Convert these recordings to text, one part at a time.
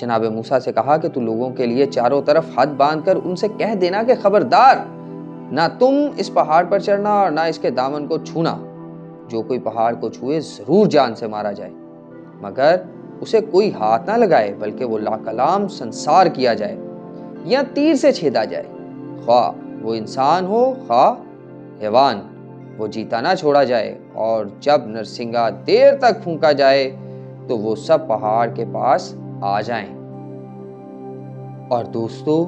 جناب موسیٰ سے کہا کہ تو لوگوں کے لیے چاروں طرف ہاتھ باندھ کر ان سے کہہ دینا کہ خبردار، نہ تم اس پہاڑ پر چڑھنا اور نہ اس کے دامن کو چھونا، جو کوئی پہاڑ کو چھوئے ضرور جان سے مارا جائے، مگر اسے کوئی ہاتھ نہ لگائے، بلکہ وہ لاکلام سنسار کیا جائے یا تیر سے چھیدا جائے، خواہ وہ انسان ہو خواہ حیوان، وہ جیتا نہ چھوڑا جائے، اور جب نرسنگا دیر تک پھونکا جائے تو وہ سب پہاڑ کے پاس آ جائیں۔ اور دوستو،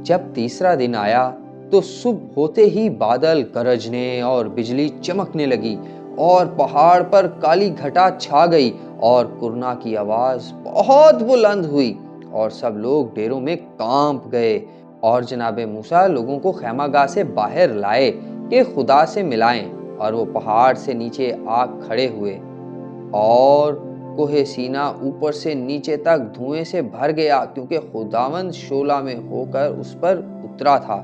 جب تیسرا دن آیا تو صبح ہوتے ہی بادل گرجنے اور بجلی چمکنے لگی اور پہاڑ پر کالی گھٹا چھا گئی اور کرنا کی آواز بہت بلند ہوئی اور سب لوگ ڈیروں میں کانپ گئے، اور جناب موسیٰ لوگوں کو خیمہ گاہ سے باہر لائے کہ خدا سے ملائیں، اور وہ پہاڑ سے نیچے آ کھڑے ہوئے اور کوہ سینا اوپر سے نیچے تک دھوئیں سے بھر گیا، کیونکہ خداوند شعلہ میں ہو کر اس پر اترا تھا،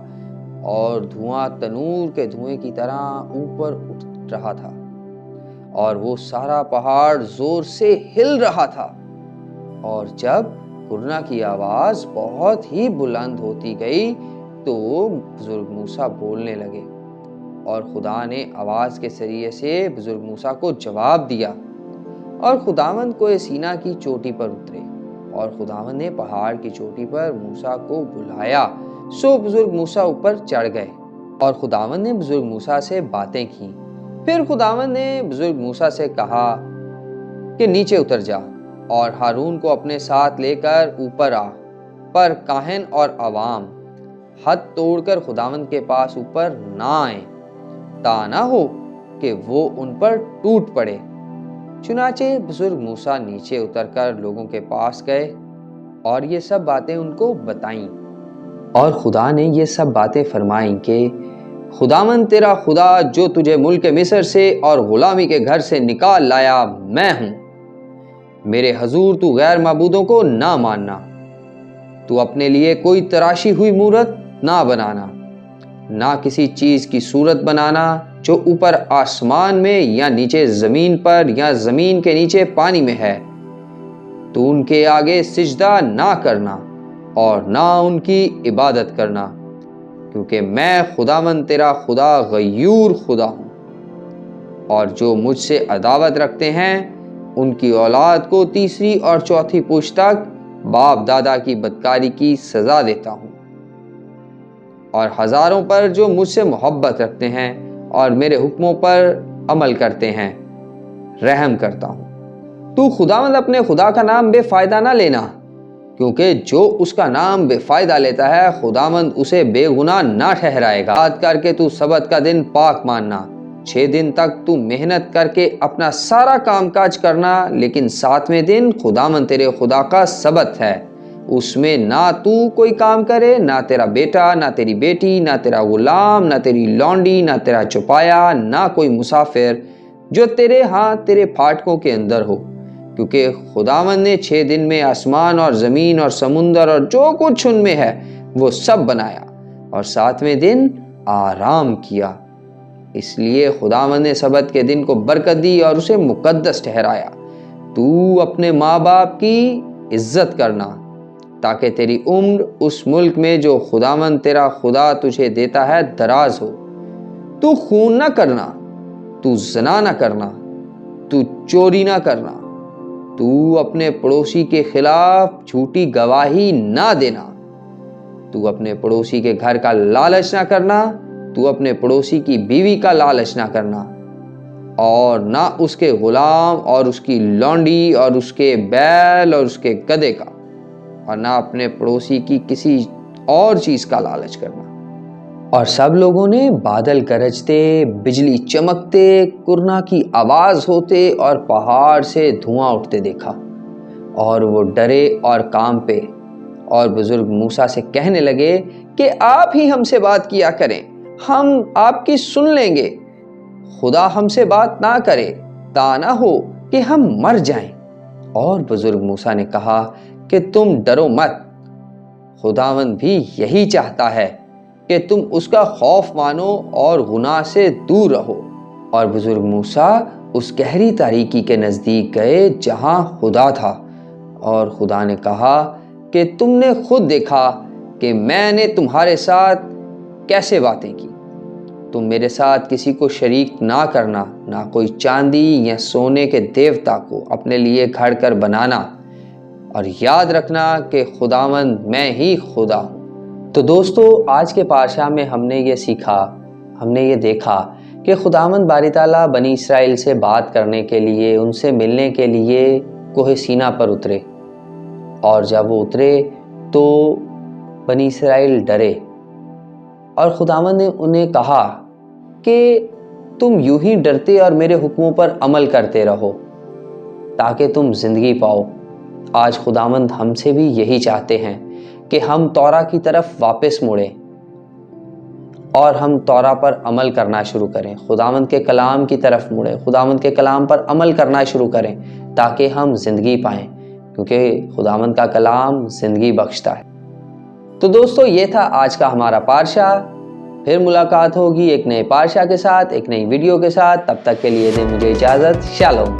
اور دھواں تنور کے دھوئیں کی طرح اوپر اٹھ رہا تھا، اور وہ سارا پہاڑ زور سے ہل رہا تھا۔ اور جب کرنا کی آواز بہت ہی بلند ہوتی گئی تو بزرگ موسیٰ بولنے لگے، اور خدا نے آواز کے ذریعے سے بزرگ موسیٰ کو جواب دیا، اور خداوند کوہ سینا کی چوٹی پر اترے، اور خداوند نے پہاڑ کی چوٹی پر موسیٰ کو بلایا، سو بزرگ موسیٰ اوپر چڑھ گئے، اور خداوند نے بزرگ موسیٰ سے باتیں کی۔ پھر خداوند نے بزرگ موسیٰ سے کہا کہ نیچے اتر جا اور ہارون کو اپنے ساتھ لے کر اوپر آ، پر کاہن اور عوام حد توڑ کر خداوند کے پاس اوپر نہ آئیں، تا نہ ہو کہ وہ ان پر ٹوٹ پڑے۔ چنانچہ بزرگ موسیٰ نیچے اتر کر لوگوں کے پاس گئے اور یہ سب باتیں ان کو بتائیں، اور خدا نے یہ سب باتیں فرمائیں کہ خداوند تیرا خدا جو تجھے ملک مصر سے اور غلامی کے گھر سے نکال لایا میں ہوں۔ میرے حضور تو غیر معبودوں کو نہ ماننا، تو اپنے لیے کوئی تراشی ہوئی مورت نہ بنانا، نہ کسی چیز کی صورت بنانا جو اوپر آسمان میں یا نیچے زمین پر یا زمین کے نیچے پانی میں ہے۔ تو ان کے آگے سجدہ نہ کرنا اور نہ ان کی عبادت کرنا، کیونکہ میں خداوند تیرا خدا غیور خدا ہوں، اور جو مجھ سے عداوت رکھتے ہیں ان کی اولاد کو تیسری اور چوتھی پشت تک باپ دادا کی بدکاری کی سزا دیتا ہوں، اور ہزاروں پر جو مجھ سے محبت رکھتے ہیں اور میرے حکموں پر عمل کرتے ہیں رحم کرتا ہوں۔ تو خداوند اپنے خدا کا نام بے فائدہ نہ لینا، کیونکہ جو اس کا نام بے فائدہ لیتا ہے خداوند اسے بے گناہ نہ ٹھہرائے گا۔ یاد کر کے تو سبت کا دن پاک ماننا، 6 دن تک تو محنت کر کے اپنا سارا کام کاج کرنا، لیکن 7ویں دن خداوند تیرے خدا کا سبت ہے، اس میں نہ تو کوئی کام کرے، نہ تیرا بیٹا، نہ تیری بیٹی، نہ تیرا غلام، نہ تیری لونڈی، نہ تیرا چوپایا، نہ کوئی مسافر جو تیرے ہاں تیرے پھاٹکوں کے اندر ہو، کیونکہ خداوند نے 6 دن میں آسمان اور زمین اور سمندر اور جو کچھ ان میں ہے وہ سب بنایا، اور 7ویں دن آرام کیا۔ اس لیے خداوند نے سبت کے دن کو برکت دی اور اسے مقدس ٹھہرایا۔ تو اپنے ماں باپ کی عزت کرنا، تاکہ تیری عمر اس ملک میں جو خداوند تیرا خدا تجھے دیتا ہے دراز ہو۔ تو خون نہ کرنا، تو زنا نہ کرنا، تو چوری نہ کرنا، تو اپنے پڑوسی کے خلاف جھوٹی گواہی نہ دینا، تو اپنے پڑوسی کے گھر کا لالچ نہ کرنا، تو اپنے پڑوسی کی بیوی کا لالچ نہ کرنا، اور نہ اس کے غلام اور اس کی لونڈی اور اس کے بیل اور اس کے گدھے کا، اور نہ اپنے پڑوسی کی کسی اور چیز کا لالچ کرنا۔ اور سب لوگوں نے بادل گرجتے، بجلی چمکتے، کرنا کی آواز ہوتے اور پہاڑ سے دھواں اٹھتے دیکھا، اور وہ ڈرے اور کانپے، اور بزرگ موسیٰ سے کہنے لگے کہ آپ ہی ہم سے بات کیا کریں، ہم آپ کی سن لیں گے، خدا ہم سے بات نہ کرے تا نہ ہو کہ ہم مر جائیں۔ اور بزرگ موسیٰ نے کہا کہ تم ڈرو مت، خداوند بھی یہی چاہتا ہے کہ تم اس کا خوف مانو اور گناہ سے دور رہو۔ اور بزرگ موسیٰ اس گہری تاریکی کے نزدیک گئے جہاں خدا تھا، اور خدا نے کہا کہ تم نے خود دیکھا کہ میں نے تمہارے ساتھ کیسے باتیں کی۔ تم میرے ساتھ کسی کو شریک نہ کرنا، نہ کوئی چاندی یا سونے کے دیوتا کو اپنے لیے گھڑ کر بنانا، اور یاد رکھنا کہ خداوند میں ہی خدا ہوں۔ تو دوستو، آج کے پارشہ میں ہم نے یہ سیکھا، ہم نے یہ دیکھا کہ خداوند باری تعالیٰ بنی اسرائیل سے بات کرنے کے لیے، ان سے ملنے کے لیے کوہ سینا پر اترے، اور جب وہ اترے تو بنی اسرائیل ڈرے، اور خداوند نے انہیں کہا کہ تم یوں ہی ڈرتے اور میرے حکموں پر عمل کرتے رہو تاکہ تم زندگی پاؤ۔ آج خداوند ہم سے بھی یہی چاہتے ہیں کہ ہم توراہ کی طرف واپس مڑیں اور ہم توراہ پر عمل کرنا شروع کریں، خداوند کے کلام کی طرف مڑیں، خداوند کے کلام پر عمل کرنا شروع کریں تاکہ ہم زندگی پائیں، کیونکہ خداوند کا کلام زندگی بخشتا ہے۔ تو دوستو، یہ تھا آج کا ہمارا پارشہ۔ پھر ملاقات ہوگی ایک نئے پارشہ کے ساتھ، ایک نئی ویڈیو کے ساتھ۔ تب تک کے لیے دیں مجھے اجازت۔ شالوم۔